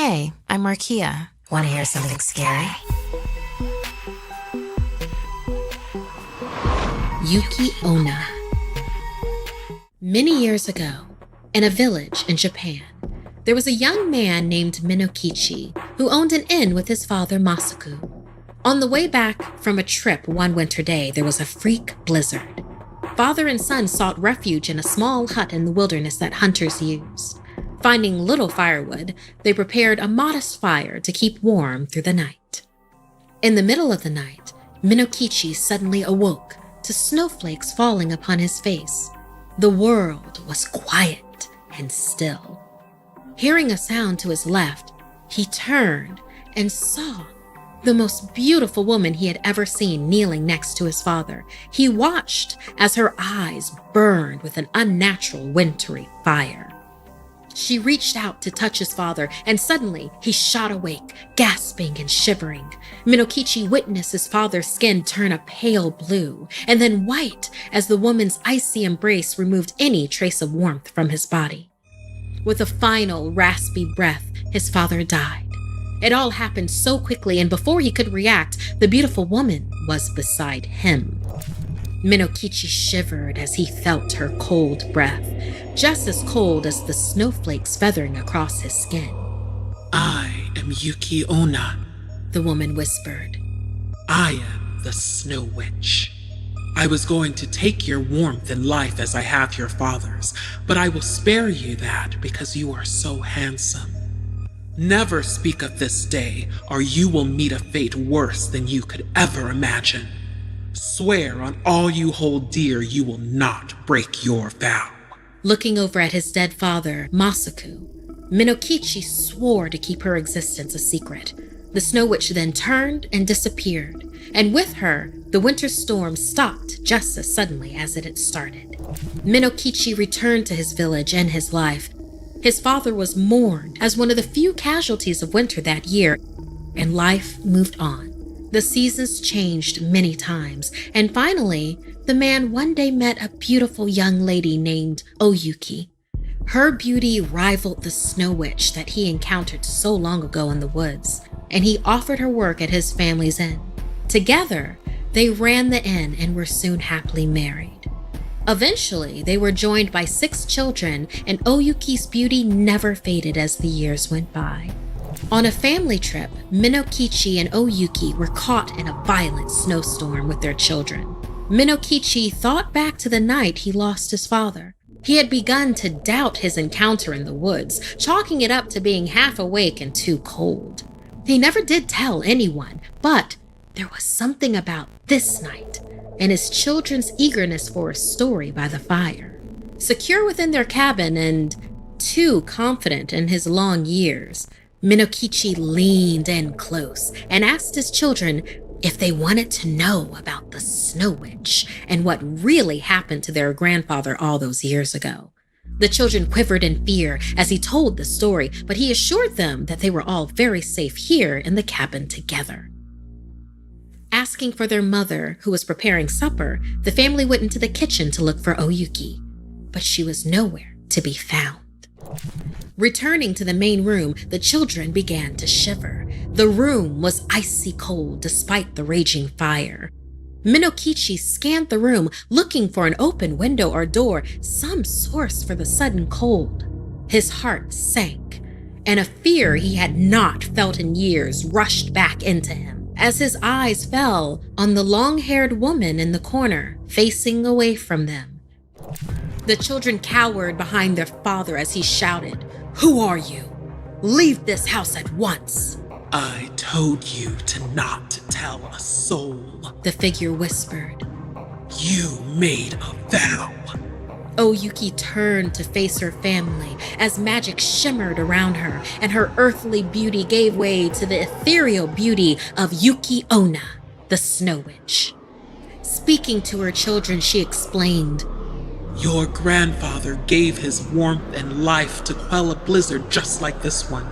Hey, I'm Markia. Want to hear something scary? Yuki Onna. Many years ago, in a village in Japan, there was a young man named Minokichi who owned an inn with his father Masaku. On the way back from a trip one winter day, there was a freak blizzard. Father and son sought refuge in a small hut in the wilderness that hunters used. Finding little firewood, they prepared a modest fire to keep warm through the night. In the middle of the night, Minokichi suddenly awoke to snowflakes falling upon his face. The world was quiet and still. Hearing a sound to his left, he turned and saw the most beautiful woman he had ever seen kneeling next to his father. He watched as her eyes burned with an unnatural wintry fire. She reached out to touch his father, and suddenly he shot awake, gasping and shivering. Minokichi witnessed his father's skin turn a pale blue, and then white as the woman's icy embrace removed any trace of warmth from his body. With a final, raspy breath, his father died. It all happened so quickly, and before he could react, the beautiful woman was beside him. Minokichi shivered as he felt her cold breath, just as cold as the snowflakes feathering across his skin. I am Yuki Onna, the woman whispered. I am the Snow Witch. I was going to take your warmth and life as I have your father's, but I will spare you that because you are so handsome. Never speak of this day, or you will meet a fate worse than you could ever imagine. Swear on all you hold dear you will not break your vow. Looking over at his dead father, Masaku, Minokichi swore to keep her existence a secret. The Snow Witch then turned and disappeared, and with her, the winter storm stopped just as suddenly as it had started. Minokichi returned to his village and his life. His father was mourned as one of the few casualties of winter that year, and life moved on. The seasons changed many times, and finally, the man one day met a beautiful young lady named Yuki. Her beauty rivaled the Snow Witch that he encountered so long ago in the woods, and he offered her work at his family's inn. Together, they ran the inn and were soon happily married. Eventually, they were joined by 6 children, and Oyuki's beauty never faded as the years went by. On a family trip, Minokichi and Oyuki were caught in a violent snowstorm with their children. Minokichi thought back to the night he lost his father. He had begun to doubt his encounter in the woods, chalking it up to being half awake and too cold. He never did tell anyone, but there was something about this night and his children's eagerness for a story by the fire. Secure within their cabin and too confident in his long years, Minokichi leaned in close and asked his children if they wanted to know about the Snow Witch and what really happened to their grandfather all those years ago. The children quivered in fear as he told the story, but he assured them that they were all very safe here in the cabin together. Asking for their mother, who was preparing supper, the family went into the kitchen to look for Oyuki, but she was nowhere to be found. Returning to the main room, the children began to shiver. The room was icy cold despite the raging fire. Minokichi scanned the room, looking for an open window or door, some source for the sudden cold. His heart sank, and a fear he had not felt in years rushed back into him as his eyes fell on the long-haired woman in the corner, facing away from them. The children cowered behind their father as he shouted, "Who are you? Leave this house at once!" I told you to not tell a soul, the figure whispered. You made a vow. Oyuki turned to face her family as magic shimmered around her, and her earthly beauty gave way to the ethereal beauty of Yuki Onna, the Snow Witch. Speaking to her children, she explained, Your grandfather gave his warmth and life to quell a blizzard just like this one.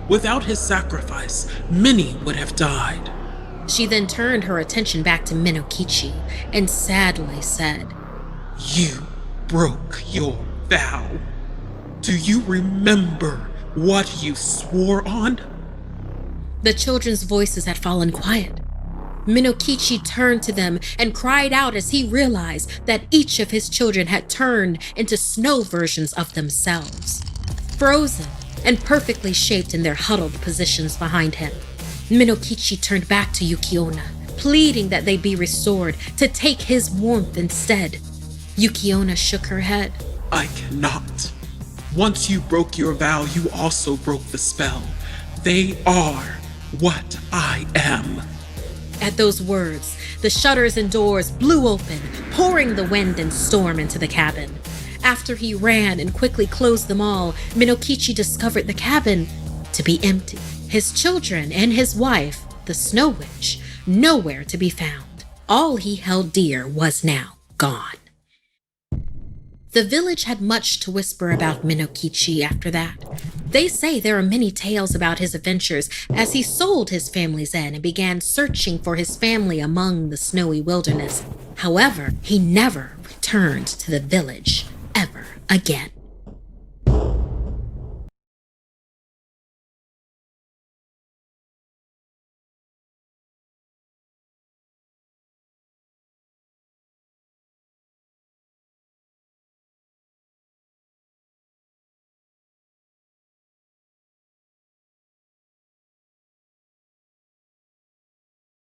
Without his sacrifice, many would have died. She then turned her attention back to Minokichi and sadly said, You broke your vow. Do you remember what you swore on? The children's voices had fallen quiet. Minokichi turned to them and cried out as he realized that each of his children had turned into snow versions of themselves, frozen and perfectly shaped in their huddled positions behind him. Minokichi turned back to Yuki Onna, pleading that they be restored to take his warmth instead. Yuki Onna shook her head. I cannot. Once you broke your vow, you also broke the spell. They are what I am. At those words, the shutters and doors blew open, pouring the wind and storm into the cabin. After he ran and quickly closed them all, Minokichi discovered the cabin to be empty. His children and his wife, the Snow Witch, nowhere to be found. All he held dear was now gone. The village had much to whisper about Minokichi after that. They say there are many tales about his adventures as he sold his family's inn and began searching for his family among the snowy wilderness. However, he never returned to the village ever again.